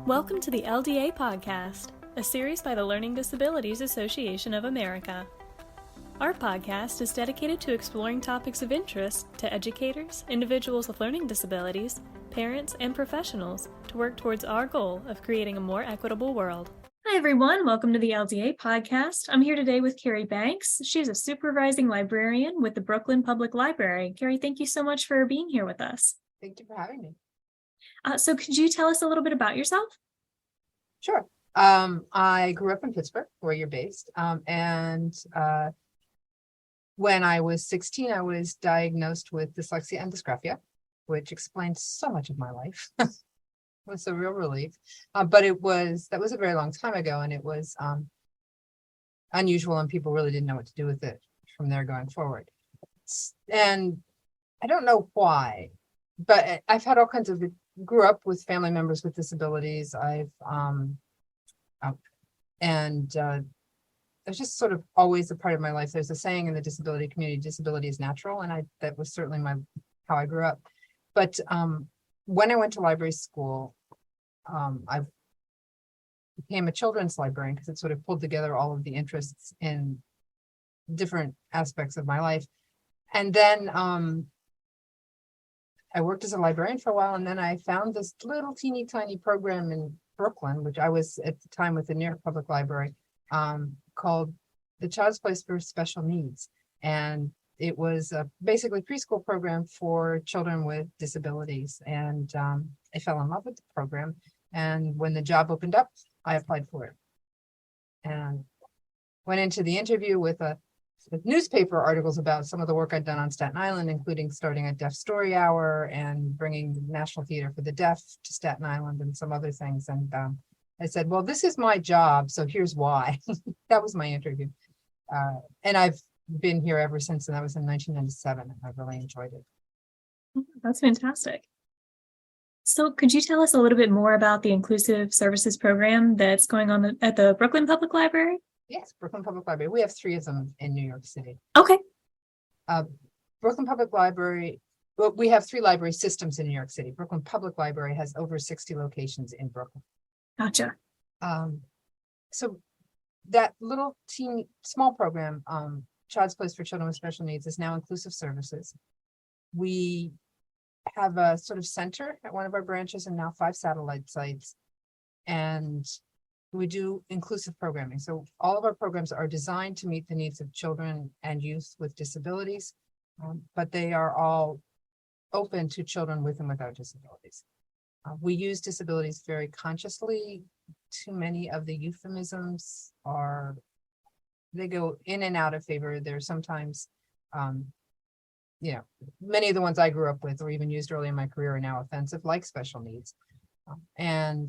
Welcome to the LDA Podcast, a series by the Learning Disabilities Association of America. Our podcast is dedicated to exploring topics of interest to educators, individuals with learning disabilities, parents, and professionals to work towards our goal of creating a more equitable world. Hi, everyone. Welcome to the LDA Podcast. I'm here today with Carrie Banks. She's a supervising librarian with the Brooklyn Public Library. Carrie, thank you so much for being here with us. Thank you for having me. So could you tell us a little bit about yourself? Sure. I grew up in Pittsburgh, where you're based. When I was 16, I was diagnosed with dyslexia and dysgraphia, which explains so much of my life. It was a real relief. But that was a very long time ago, and it was unusual, and people really didn't know what to do with it from there going forward. And I don't know why, but I've had all kinds of grew up with family members with disabilities. It was just sort of always a part of my life. There's a saying in the disability community, disability is natural. And that was certainly how I grew up. But when I went to library school, I became a children's librarian because it sort of pulled together all of the interests in different aspects of my life. And then I worked as a librarian for a while, and then I found this little teeny tiny program in Brooklyn, which I was at the time with the New York Public Library, called the Child's Place for Special Needs. And it was basically a preschool program for children with disabilities. And I fell in love with the program. And when the job opened up, I applied for it and went into the interview with newspaper articles about some of the work I'd done on Staten Island, including starting a deaf story hour and bringing National Theater for the Deaf to Staten Island and some other things. And I said, well, this is my job, so here's why. That was my interview. And I've been here ever since, and that was in 1997, and I really enjoyed it. That's fantastic. So could you tell us a little bit more about the Inclusive Services Program that's going on at the Brooklyn Public Library? Yes, Brooklyn Public Library. We have 3 of them in New York City. Okay. Brooklyn Public Library, well, we have 3 library systems in New York City. Brooklyn Public Library has over 60 locations in Brooklyn. Gotcha. So that little small program, Child's Place for Children with Special Needs, is now Inclusive Services. We have a sort of center at one of our branches and now 5 satellite sites. And we do inclusive programming. So all of our programs are designed to meet the needs of children and youth with disabilities, but they are all open to children with and without disabilities. We use disabilities very consciously. Too many of the euphemisms they go in and out of favor. There's sometimes, many of the ones I grew up with or even used early in my career are now offensive, like special needs. And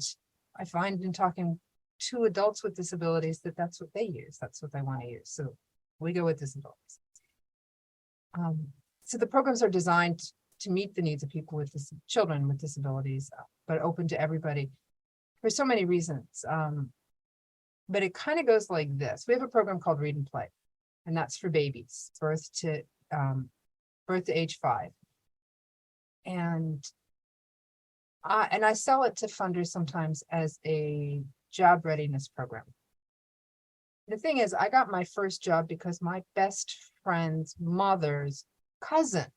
I find in talking to adults with disabilities that's what they use. That's what they want to use. So we go with disabilities. So the programs are designed to meet the needs of people with children with disabilities, but open to everybody for so many reasons. But it kind of goes like this. We have a program called Read and Play, and that's for babies, birth to age 5. And I sell it to funders sometimes as a job readiness program. The thing is, I got my first job because my best friend's mother's cousin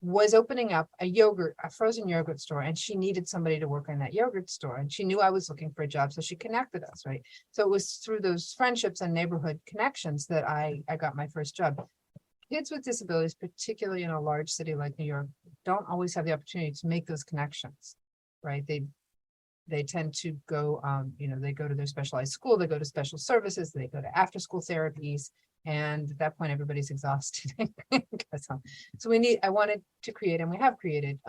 was opening up a frozen yogurt store, and she needed somebody to work in that yogurt store, and she knew I was looking for a job, so she connected us, right? So it was through those friendships and neighborhood connections that I got my first job. Kids with disabilities, particularly in a large city like New York, don't always have the opportunity to make those connections, right? They tend to go, they go to their specialized school, they go to special services, they go to after-school therapies, and at that point, everybody's exhausted. So I wanted to create, and we have created,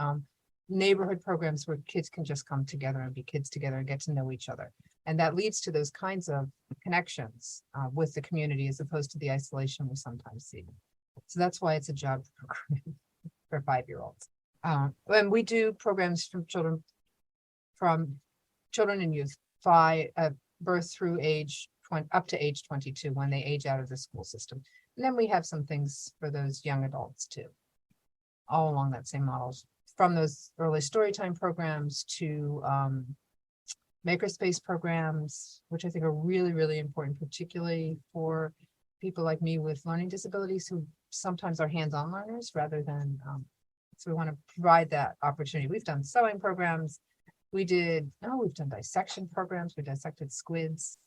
neighborhood programs where kids can just come together and be kids together and get to know each other. And that leads to those kinds of connections with the community as opposed to the isolation we sometimes see. So that's why it's a job program for 5-year-olds. And we do programs from children and youth birth through up to age 22 when they age out of the school system. And then we have some things for those young adults too, all along that same model, from those early storytime programs to makerspace programs, which I think are really, really important, particularly for people like me with learning disabilities who sometimes are hands-on learners rather than, so we want to provide that opportunity. We've done sewing programs. We've done dissection programs. We dissected squids.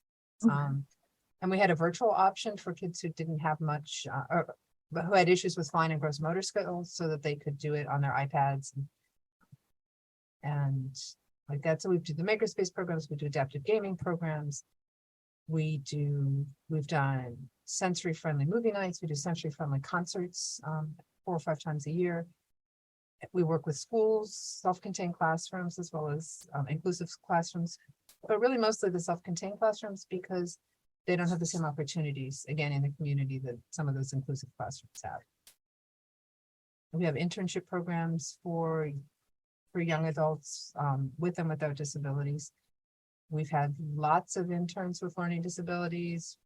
And we had a virtual option for kids who didn't have much, but who had issues with fine and gross motor skills so that they could do it on their iPads. And like that. So we do the makerspace programs, we do adaptive gaming programs. We've done sensory friendly movie nights. We do sensory friendly concerts 4 or 5 times a year. We work with schools, self-contained classrooms, as well as inclusive classrooms, but really mostly the self-contained classrooms because they don't have the same opportunities, again, in the community that some of those inclusive classrooms have. We have internship programs for young adults with and without disabilities. We've had lots of interns with learning disabilities.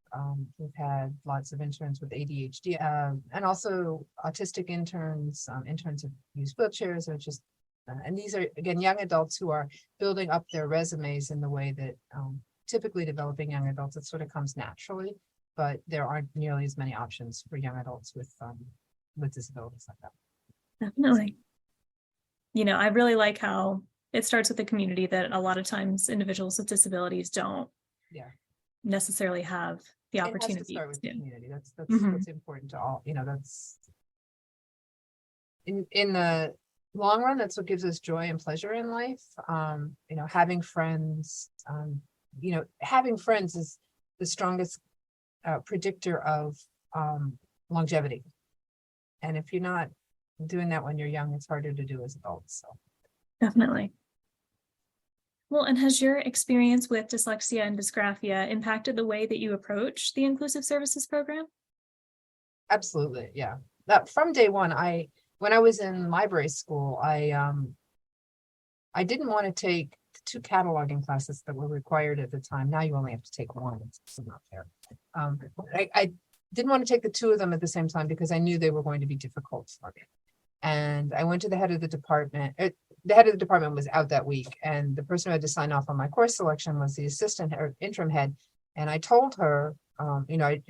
We've had lots of interns with ADHD and also autistic interns, interns who use wheelchairs or just, and these are, again, young adults who are building up their resumes in the way that typically developing young adults, it sort of comes naturally, but there aren't nearly as many options for young adults with disabilities like that. Definitely. I really like how it starts with the community that a lot of times individuals with disabilities don't necessarily have the opportunity. It has to start with the community. That's important to all. That's in the long run, that's what gives us joy and pleasure in life. Having friends. Having friends is the strongest predictor of longevity. And if you're not doing that when you're young, it's harder to do as adults. So definitely. Well, and has your experience with dyslexia and dysgraphia impacted the way that you approach the inclusive services program? Absolutely, yeah. From day one, when I was in library school, I didn't want to take 2 cataloging classes that were required at the time. Now you only have to take 1. It's not fair. I didn't want to take the 2 of them at the same time because I knew they were going to be difficult for me. And I went to the head of the department. The head of the department was out that week, and the person who had to sign off on my course selection was the assistant or interim head. And I told her,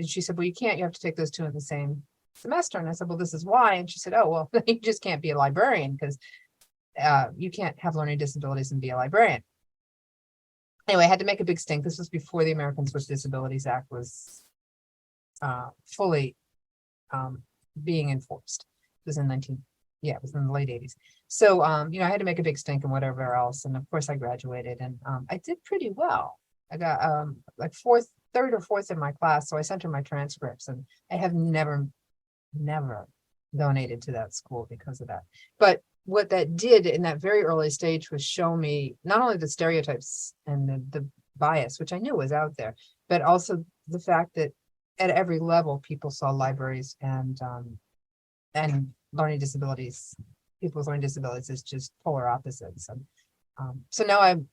she said, well, you have to take those 2 in the same semester. And I said, well, this is why. And she said, oh, well, you just can't be a librarian because you can't have learning disabilities and be a librarian. Anyway, I had to make a big stink. This was before the Americans with Disabilities Act was fully being enforced. It was in it was in the late 80s. So, I had to make a big stink and whatever else. And of course I graduated and I did pretty well. I got like 3rd or 4th in my class. So I sent her my transcripts and I have never donated to that school because of that. But what that did in that very early stage was show me not only the stereotypes and the bias, which I knew was out there, but also the fact that at every level, people saw libraries and learning disabilities, people with learning disabilities as just polar opposites. And so now I'm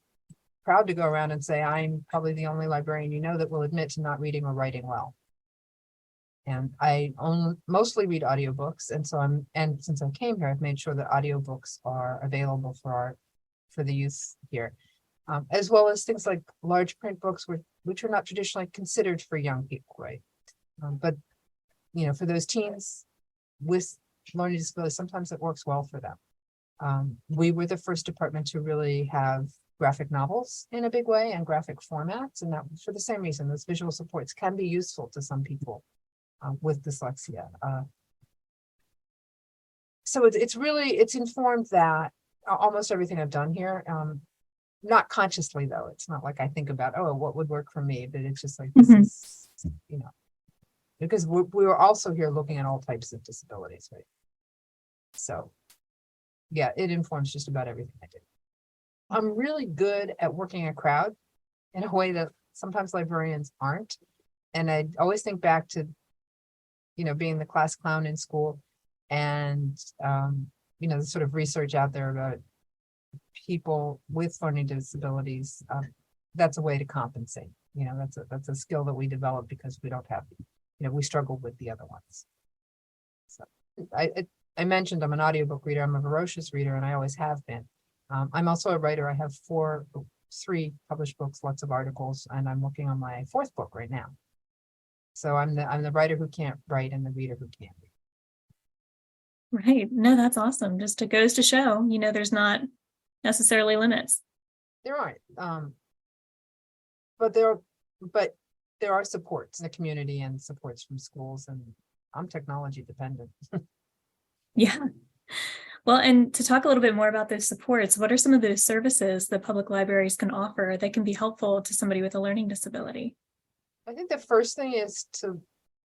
proud to go around and say I'm probably the only librarian that will admit to not reading or writing well. And I mostly read audiobooks. And since I came here, I've made sure that audiobooks are available for the youth here, as well as things like large print books, which are not traditionally considered for young people, right? But for those teens with learning disabilities, sometimes it works well for them. We were the first department to really have graphic novels in a big way and graphic formats, and that for the same reason. Those visual supports can be useful to some people with dyslexia. So it's informed that almost everything I've done here, not consciously though. It's not like I think about, what would work for me, but it's just like, this is, because we were also here looking at all types of disabilities, right? So yeah, it informs just about everything I do. I'm really good at working a crowd in a way that sometimes librarians aren't. And I always think back to, being the class clown in school and, the sort of research out there about people with learning disabilities. That's a way to compensate. That's a skill that we develop because we don't have, we struggle with the other ones. So I mentioned I'm an audiobook reader. I'm a voracious reader and I always have been. I'm also a writer. I have 3 published books, lots of articles, and I'm working on my 4th book right now. So I'm the writer who can't write and the reader who can read. Right. No, that's awesome. Just it goes to show, there's not necessarily limits. There aren't, but there are supports in the community and supports from schools, and I'm technology dependent. Yeah. Well, and to talk a little bit more about those supports, what are some of those services that public libraries can offer that can be helpful to somebody with a learning disability? I think the first thing is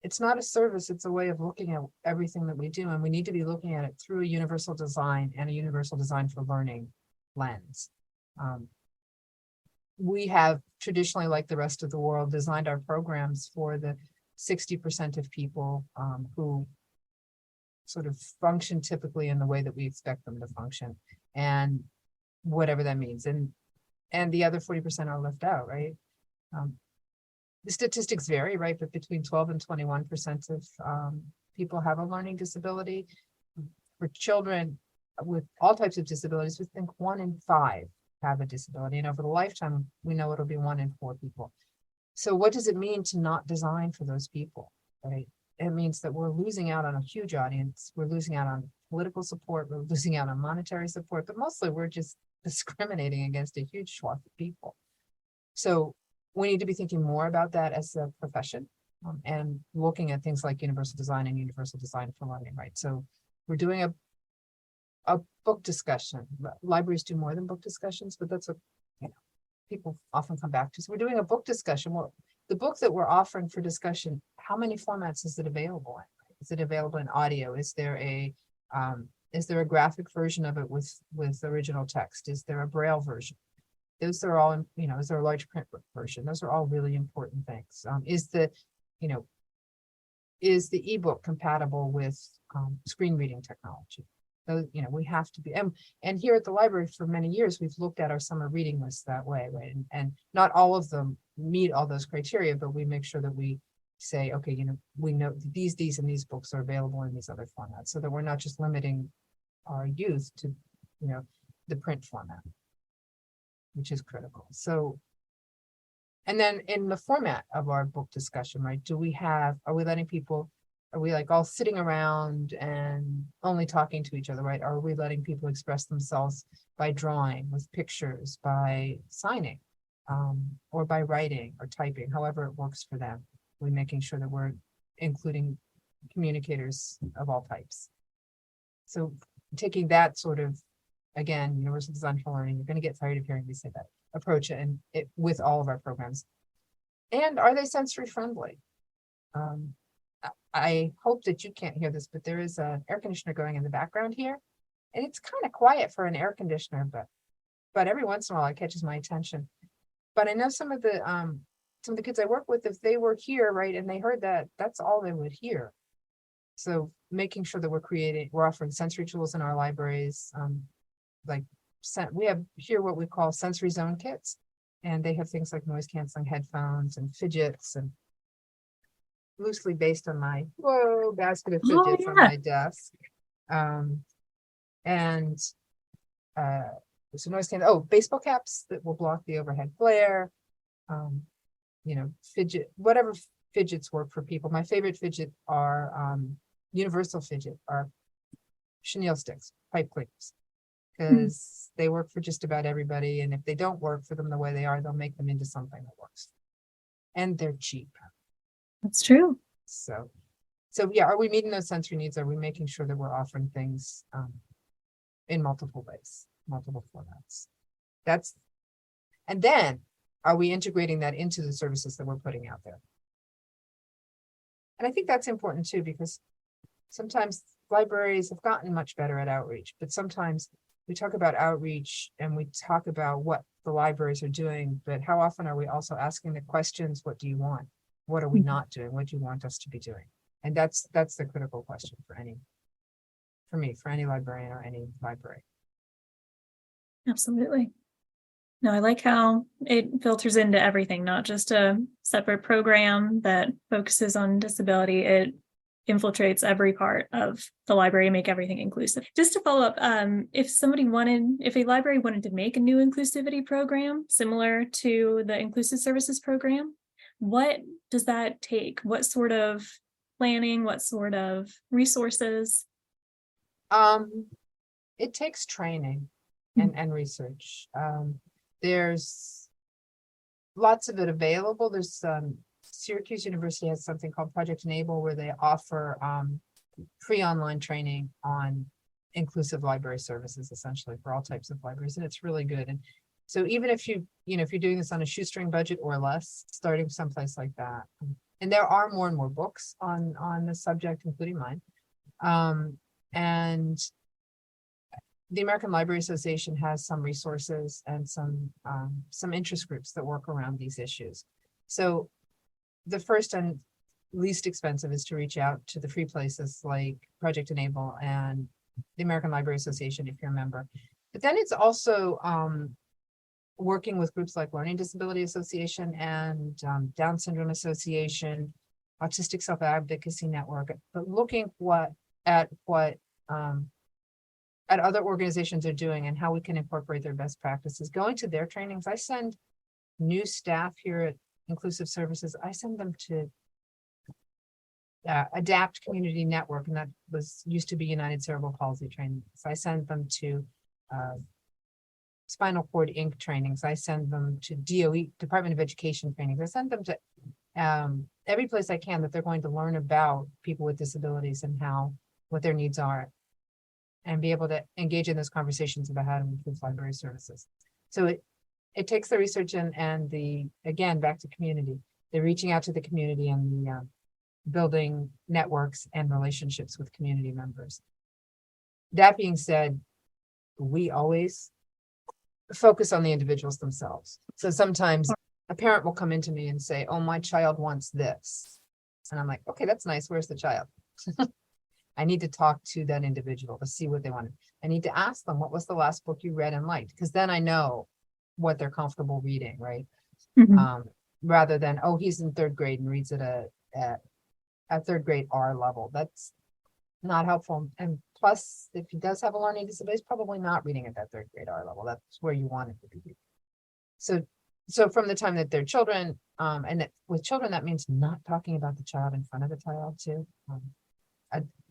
it's not a service, it's a way of looking at everything that we do, and we need to be looking at it through a universal design and a universal design for learning lens. We have traditionally, like the rest of the world, designed our programs for the 60% of people who sort of function typically in the way that we expect them to function, and whatever that means. And the other 40% are left out, right? The statistics vary, right? But between 12 and 21% of people have a learning disability. For children with all types of disabilities, we think 1 in 5 have a disability. And over the lifetime, we know it'll be 1 in 4 people. So what does it mean to not design for those people, right? It means that we're losing out on a huge audience. We're losing out on political support. We're losing out on monetary support, but mostly we're just discriminating against a huge swath of people. So we need to be thinking more about that as a profession, and looking at things like universal design and universal design for learning, right? So we're doing a book discussion. Libraries do more than book discussions, but that's what people often come back to. So we're doing a book discussion. Well, the book that we're offering for discussion, how many formats is it available in? Is it available in audio? Is there a graphic version of it with original text? Is there a Braille version? Those are all, is there a large print version? Those are all really important things. Is the ebook compatible with screen reading technology? So, we have to be, and here at the library for many years, we've looked at our summer reading lists that way, right? And not all of them meet all those criteria, but we make sure that we say, okay, we know these and these books are available in these other formats, so that we're not just limiting our youth to, the print format, which is critical. So, and then in the format of our book discussion, right, are we letting people, are we like all sitting around and only talking to each other, right? Are we letting people express themselves by drawing, with pictures, by signing, or by writing or typing, however it works for them? We're making sure that we're including communicators of all types. So taking that sort of, again, universal design for learning, you're going to get tired of hearing me say that, approach it, and it with all of our programs. And are they sensory friendly? I hope that you can't hear this, but there is an air conditioner going in the background here, and it's kind of quiet for an air conditioner, but every once in a while it catches my attention. But I know some of the kids I work with, if they were here, right, and they heard that, that's all they would hear. So making sure that we're offering sensory tools in our libraries. We have here what we call sensory zone kits, and they have things like noise canceling headphones and fidgets, and loosely based on my basket of fidgets on my desk. So noise canceling, baseball caps that will block the overhead glare, whatever fidgets work for people. My favorite fidget are universal fidget are chenille sticks, pipe cleaners, because they work for just about everybody, and if they don't work for them the way they are, they'll make them into something that works, and they're cheap. That's true. So yeah, are we meeting those sensory needs? Are we making sure that we're offering things in multiple ways, multiple formats? And then are we integrating that into the services that we're putting out there? And I think that's important too, because sometimes libraries have gotten much better at outreach, but sometimes we talk about outreach and we talk about what the libraries are doing, but how often are we also asking the questions, what do you want? What are we not doing? What do you want us to be doing? And that's the critical question for any librarian or any library. Absolutely. No, I like how it filters into everything, not just a separate program that focuses on disability. It infiltrates every part of the library and make everything inclusive. Just to follow up, if a library wanted to make a new inclusivity program similar to the inclusive services program, what does that take? What sort of planning, what sort of resources? It takes training and research. There's lots of it available. There's Syracuse University has something called Project Enable, where they offer free online training on inclusive library services, essentially for all types of libraries, and it's really good. And so even if if you're doing this on a shoestring budget or less, starting someplace like that, and there are more and more books on the subject, including mine, and the American Library Association has some resources and some interest groups that work around these issues. So the first and least expensive is to reach out to the free places like Project Enable and the American Library Association if you're a member. But then it's also working with groups like Learning Disability Association and Down Syndrome Association, Autistic Self-Advocacy Network, but looking at what other organizations are doing and how we can incorporate their best practices. Going to their trainings, I send new staff here at Inclusive Services, I send them to Adapt Community Network, and that used to be United Cerebral Palsy trainings. I send them to Spinal Cord Inc. trainings. I send them to DOE, Department of Education trainings. I send them to every place I can that they're going to learn about people with disabilities and what their needs are, and be able to engage in those conversations about how to improve library services. So it takes the research and again, back to community, the reaching out to the community and the building networks and relationships with community members. That being said, we always focus on the individuals themselves. So sometimes a parent will come into me and say, oh, my child wants this. And I'm like, okay, that's nice. Where's the child? I need to talk to that individual to see what they want. I need to ask them, what was the last book you read and liked? Because then I know what they're comfortable reading, right? Mm-hmm. Rather than, oh, he's in third grade and reads at third grade R level. That's not helpful. And plus, if he does have a learning disability, he's probably not reading at that third grade R level. That's where you want it to be. So from the time that they're children, and with children, that means not talking about the child in front of the child too.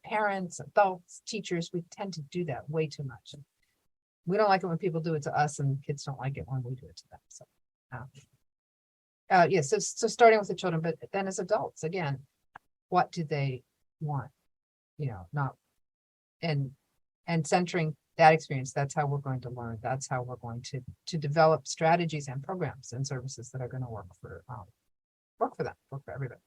Parents, adults, teachers, we tend to do that way too much. We don't like it when people do it to us, and kids don't like it when we do it to them. So, so starting with the children, but then as adults, again, what do they want? Not and centering that experience. That's how we're going to learn. That's how we're going to develop strategies and programs and services that are going to work for them, work for everybody.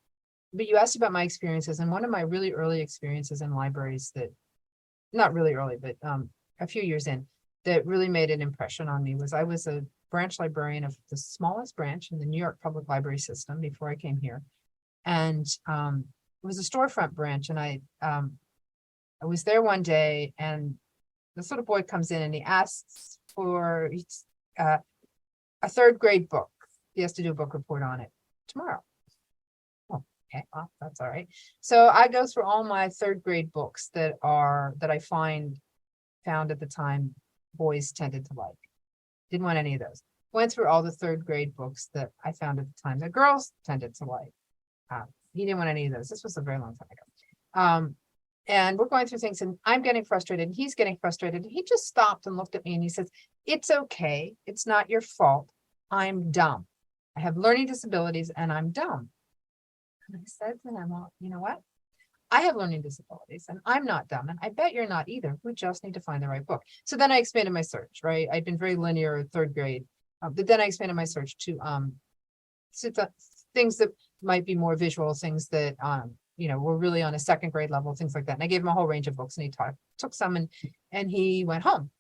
But you asked about my experiences, and one of my really early experiences in libraries that, not really early, but a few years in, that really made an impression on me was I was a branch librarian of the smallest branch in the New York Public Library System before I came here. And it was a storefront branch, and I was there one day, and this little boy comes in and he asks for a third grade book. He has to do a book report on it tomorrow. Okay, well, that's all right. So I go through all my third grade books that I found at the time boys tended to like. Didn't want any of those. Went through all the third grade books that I found at the time that girls tended to like. He didn't want any of those. This was a very long time ago. And we're going through things, and I'm getting frustrated, and he's getting frustrated. He just stopped and looked at me and he says, "It's okay. It's not your fault. I'm dumb. I have learning disabilities and I'm dumb." And I said to him, well, you know what? I have learning disabilities and I'm not dumb. And I bet you're not either. We just need to find the right book. So then I expanded my search, right? I'd been very linear third grade, but then I expanded my search to things that might be more visual, things that, were really on a second grade level, things like that. And I gave him a whole range of books, and he took some and he went home.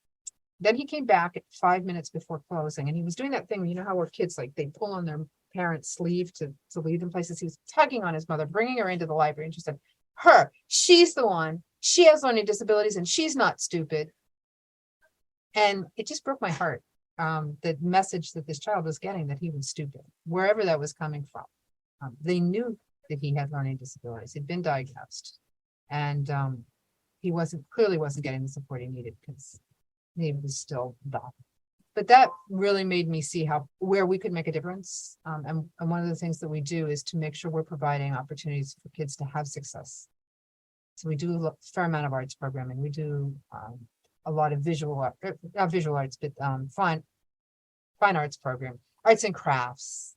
Then he came back at 5 minutes before closing, and he was doing that thing, how where kids, like, they pull on their parents' sleeve to lead them places. He was tugging on his mother, bringing her into the library, and she said, she's the one, she has learning disabilities and she's not stupid. And it just broke my heart, the message that this child was getting, that he was stupid, wherever that was coming from. They knew that he had learning disabilities. He'd been diagnosed. And he clearly wasn't getting the support he needed because he was still dumb. But that really made me see where we could make a difference. And one of the things that we do is to make sure we're providing opportunities for kids to have success. So we do a fair amount of arts programming. We do a lot of not visual arts, but fine arts program, arts and crafts,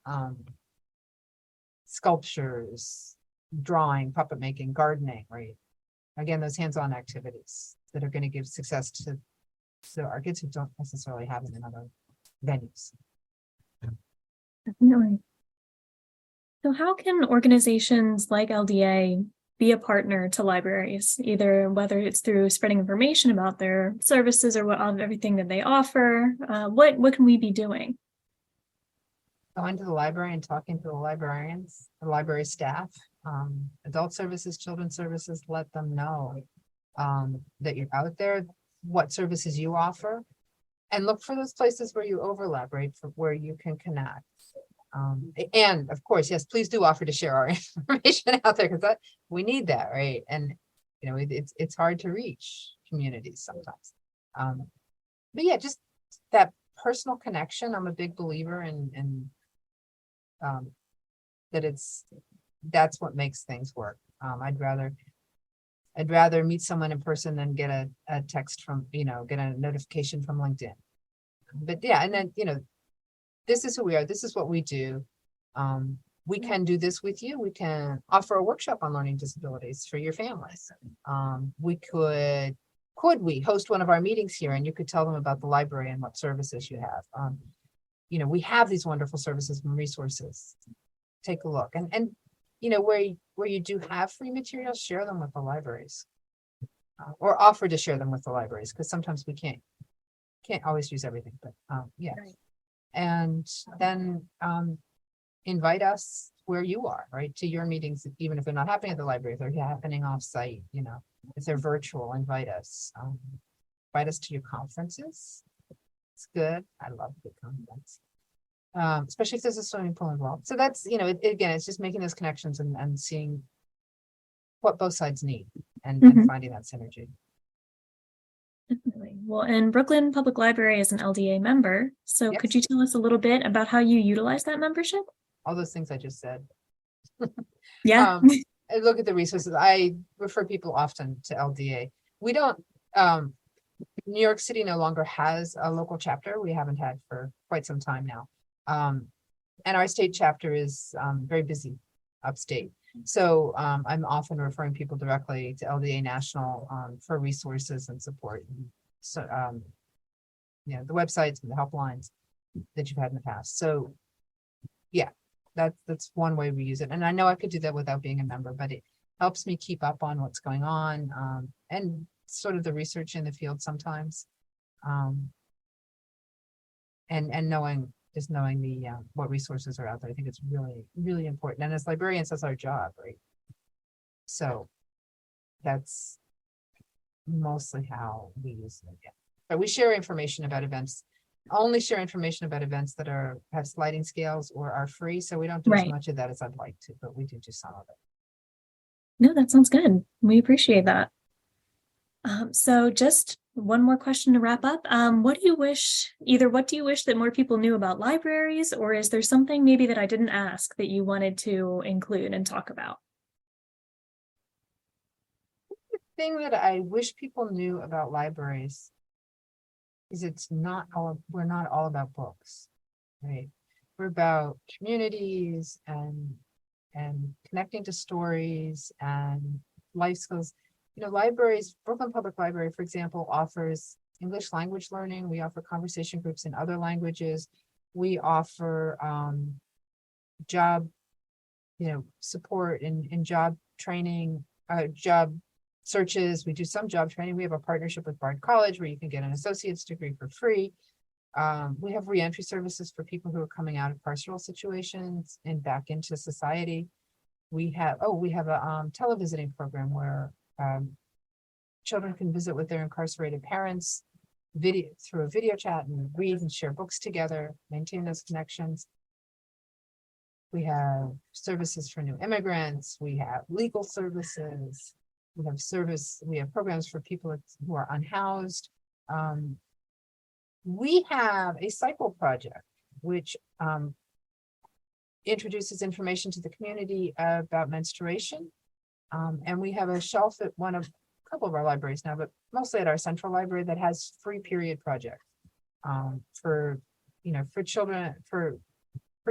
sculptures, drawing, puppet making, gardening, right? Again, those hands-on activities that are going to give success to our kids who don't necessarily have it in other venues. Definitely. So how can organizations like LDA be a partner to libraries, either whether it's through spreading information about their services or everything that they offer? What can we be doing? Going to the library and talking to the librarians, the library staff, adult services, children's services, let them know that you're out there, what services you offer, and look for those places where you overlap, right? For where you can connect. And of course, yes, please do offer to share our information out there because we need that, right? And it's hard to reach communities sometimes. But yeah, just that personal connection. I'm a big believer in that's what makes things work. I'd rather meet someone in person than get a text from, get a notification from LinkedIn. But yeah, and then, this is who we are. This is what we do. We can do this with you. We can offer a workshop on learning disabilities for your families. We could we host one of our meetings here and you could tell them about the library and what services you have. We have these wonderful services and resources. Take a look. And where you do have free materials, share them with the libraries. Or offer to share them with the libraries, because sometimes we can't always use everything, but yeah. Right. And then invite us where you are, right, to your meetings, even if they're not happening at the library, if they're happening off-site, if they're virtual, invite us to your conferences. It's good. I love good conference, especially if there's a swimming pool involved. So that's, again, it's just making those connections and seeing what both sides need and finding that synergy. Definitely. Well, and Brooklyn Public Library is an LDA member. So Yes. Could you tell us a little bit about how you utilize that membership? All those things I just said. Yeah. I look at the resources. I refer people often to LDA. We don't, New York City no longer has a local chapter. We haven't had for quite some time now. And our state chapter is very busy upstate. So I'm often referring people directly to LDA National for resources and support. So, the websites and the helplines that you've had in the past. So yeah, that's one way we use it. And I know I could do that without being a member, but it helps me keep up on what's going on and sort of the research in the field sometimes. And knowing the what resources are out there. I think it's really, really important. And as librarians, that's our job, right? So that's mostly how we use it. Yeah. But we share information about events, only share information about events that have sliding scales or are free. So we don't do as much of that as I'd like to, but we do some of it. No, that sounds good. We appreciate that. So just one more question to wrap up. What do you wish that more people knew about libraries, or is there something maybe that I didn't ask that you wanted to include and talk about? The thing that I wish people knew about libraries is we're not all about books, right? We're about communities and connecting to stories and life skills. Libraries, Brooklyn Public Library, for example, offers English language learning. We offer conversation groups in other languages. We offer job, support in job training, job searches. We do some job training. We have a partnership with Bard College where you can get an associate's degree for free. We have reentry services for people who are coming out of carceral situations and back into society. We have a televisiting program where children can visit with their incarcerated parents through a video chat and read and share books together, maintain those connections. We have services for new immigrants. We have legal services. We have service, we have programs for people who are unhoused. We have a cycle project, which introduces information to the community about menstruation. And we have a shelf at a couple of our libraries now, but mostly at our central library, that has free period projects for children, for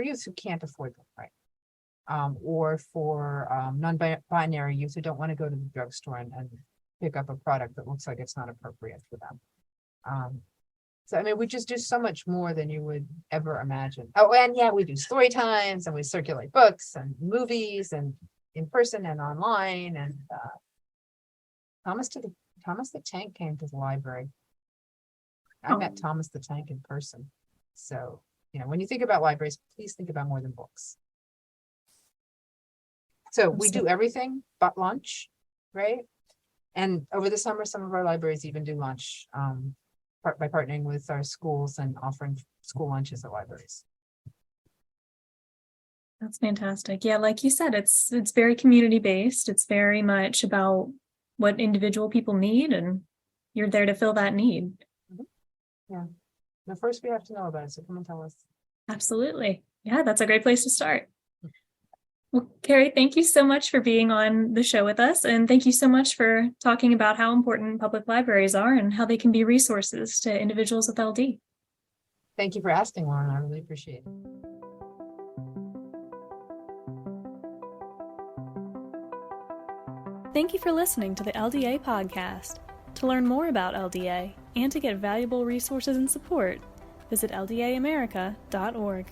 youth who can't afford them, right? Or for non-binary youth who don't want to go to the drugstore and pick up a product that looks like it's not appropriate for them. So, I mean, we just do so much more than you would ever imagine. Oh, and yeah, we do story times, and we circulate books and movies, and in person and online. And Thomas the Tank came to the library. I met Thomas the Tank in person. So, when you think about libraries, please think about more than books. So we do everything but lunch, right? And over the summer, some of our libraries even do lunch by partnering with our schools and offering school lunches at libraries. That's fantastic. Yeah, like you said, it's very community based. It's very much about what individual people need, and you're there to fill that need. Yeah. The first we have to know about it, so come and tell us. Absolutely. Yeah, that's a great place to start. Well, Carrie, thank you so much for being on the show with us. And thank you so much for talking about how important public libraries are and how they can be resources to individuals with LD. Thank you for asking, Lauren. I really appreciate it. Thank you for listening to the LDA podcast. To learn more about LDA and to get valuable resources and support, visit ldaamerica.org.